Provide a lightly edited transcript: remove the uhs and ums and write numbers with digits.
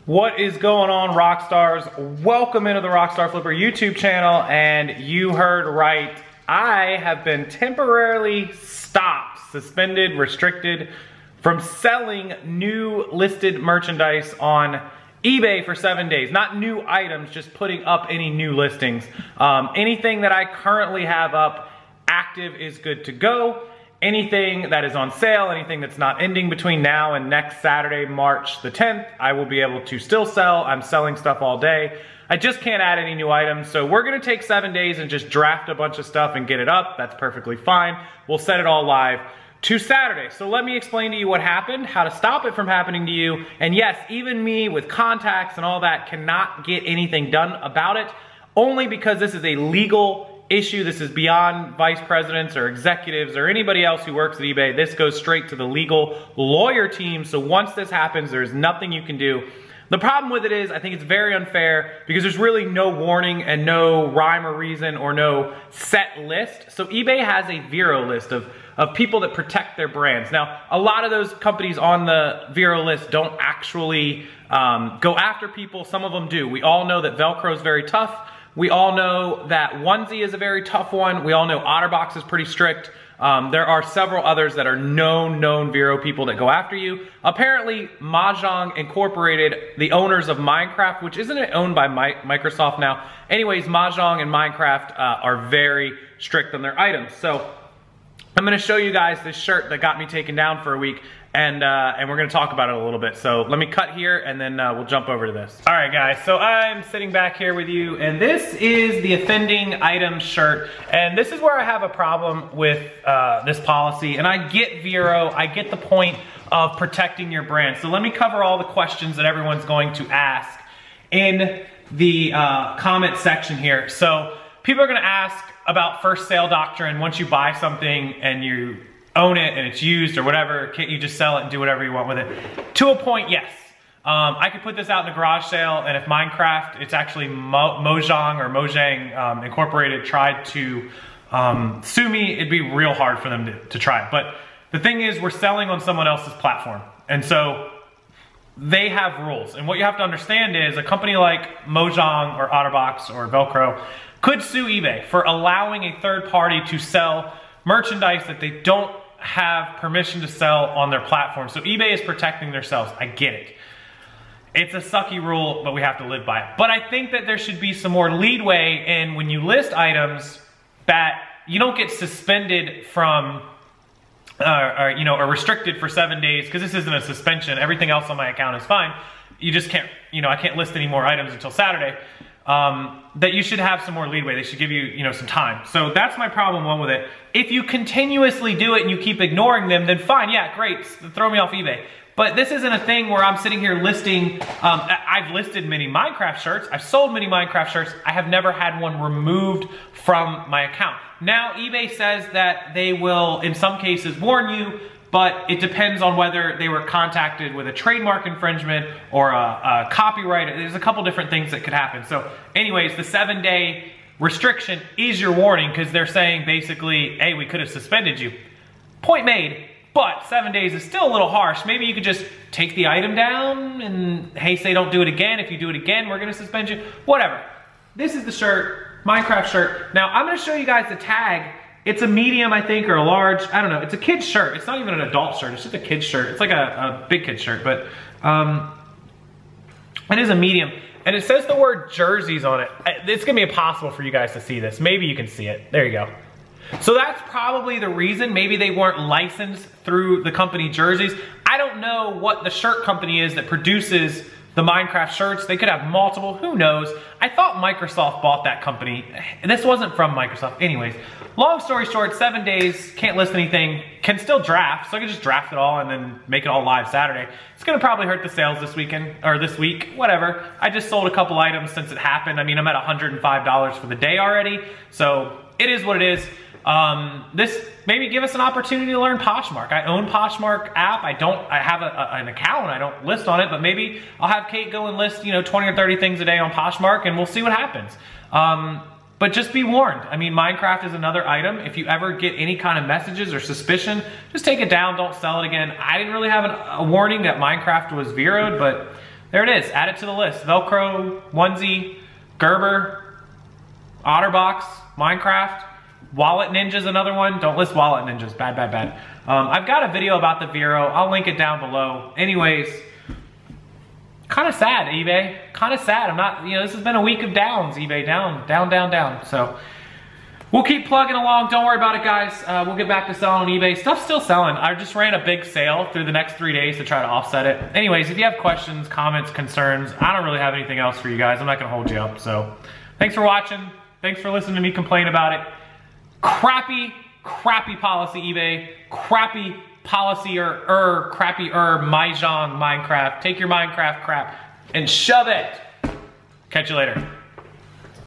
What is going on, Rockstars? Welcome into the Rockstarflipper YouTube channel, and you heard right. I have been temporarily stopped, suspended, restricted from selling new listed merchandise on eBay for 7 days. Not new items, just putting up any new listings. Anything that I currently have up active is good to go. Anything that is on sale, anything that's not ending between now and next Saturday, March the 10th, I will be able to still sell. I'm selling stuff all day. I just can't add any new items, so we're gonna take 7 days and just draft a bunch of stuff and get it up. That's perfectly fine. We'll set it all live to Saturday. So let me explain to you what happened, how to stop it from happening to you. And yes, even me with contacts and all that cannot get anything done about it, only because this is a legal issue. This is beyond vice presidents or executives or anybody else who works at eBay. This goes straight to the legal lawyer team. So once this happens, there's nothing you can do. The problem with it is, I think it's very unfair because there's really no warning and no rhyme or reason or no set list. So eBay has a Vero list of people that protect their brands. Now, a lot of those companies on the Vero list don't actually go after people. Some of them do. We all know that Velcro is very tough. We all know that Onesie is a very tough one. We all know OtterBox is pretty strict. There are several others that are known Vero people that go after you. Apparently, Mahjong Incorporated, the owners of Minecraft, which isn't it owned by Microsoft now? Anyways, Mahjong and Minecraft are very strict on their items. So I'm gonna show you guys this shirt that got me taken down for a week, and we're gonna talk about it a little bit. So let me cut here and then we'll jump over to this. All right guys, so I'm sitting back here with you, and this is the offending item shirt. And this is where I have a problem with this policy. And I get Vero, I get the point of protecting your brand. So let me cover all the questions that everyone's going to ask in the comment section here. So people are gonna ask about first sale doctrine. Once you buy something and you own it and it's used or whatever, can't you just sell it and do whatever you want with it? To a point, yes. I could put this out in a garage sale, and if Minecraft, it's actually Mojang or Mojang Incorporated tried to sue me, it'd be real hard for them to try it. But the thing is, we're selling on someone else's platform. And so they have rules. And what you have to understand is a company like Mojang or OtterBox or Velcro could sue eBay for allowing a third party to sell merchandise that they don't have permission to sell on their platform. So eBay is protecting themselves. I get it. It's a sucky rule, but we have to live by it. But I think that there should be some more leadway in when you list items that you don't get suspended from or restricted for 7 days, because this isn't a suspension. Everything else on my account is fine. You just can't, I can't list any more items until Saturday. That you should have some more leadway. They should give you, some time. So that's my problem one with it. If you continuously do it and you keep ignoring them, then fine, yeah, great, throw me off eBay. But this isn't a thing where I'm sitting here listing, I've listed many Minecraft shirts, I've sold many Minecraft shirts, I have never had one removed from my account. Now, eBay says that they will, in some cases, warn you, but it depends on whether they were contacted with a trademark infringement or a copyright. There's a couple different things that could happen. So anyways, the 7 day restriction is your warning, because they're saying basically, hey, we could have suspended you. Point made, but 7 days is still a little harsh. Maybe you could just take the item down and, hey, say don't do it again. If you do it again, we're gonna suspend you. Whatever. This is the shirt, Minecraft shirt. Now I'm gonna show you guys the tag. It's a medium, I think, or a large. I don't know. It's a kid's shirt. It's not even an adult shirt. It's just a kid's shirt. It's like a big kid's shirt, but it is a medium. And it says the word jerseys on it. It's gonna be impossible for you guys to see this. Maybe you can see it. There you go. So that's probably the reason. Maybe they weren't licensed through the company Jerseys. I don't know what the shirt company is that produces the Minecraft shirts. They could have multiple, who knows? I thought Microsoft bought that company. This wasn't from Microsoft. Anyways, long story short, 7 days, can't list anything, can still draft, so I can just draft it all and then make it all live Saturday. It's gonna probably hurt the sales this weekend, or this week, whatever. I just sold a couple items since it happened. I mean, I'm at $105 for the day already, so it is what it is. This maybe give us an opportunity to learn Poshmark. I own Poshmark app. I have an account. I don't list on it, but maybe I'll have Kate go and list, 20 or 30 things a day on Poshmark, and we'll see what happens. But just be warned. I mean, Minecraft is another item. If you ever get any kind of messages or suspicion, just take it down. Don't sell it again. I didn't really have a warning that Minecraft was Veroed, but there it is. Add it to the list. Velcro, onesie, Gerber, OtterBox, Minecraft, Wallet Ninja's another one. Don't list Wallet Ninjas. Bad, bad, bad. I've got a video about the Vero. I'll link it down below. Anyways, kind of sad, eBay. Kind of sad. I'm not, you know, this has been a week of downs, eBay. Down, down, down, down. So we'll keep plugging along. Don't worry about it, guys. We'll get back to selling on eBay. Stuff's still selling. I just ran a big sale through the next 3 days to try to offset it. Anyways, if you have questions, comments, concerns, I don't really have anything else for you guys. I'm not gonna hold you up. So thanks for watching. Thanks for listening to me complain about it. Crappy policy, eBay. Crappy policy crappy Mahjong Minecraft. Take your Minecraft crap and shove it. Catch you later.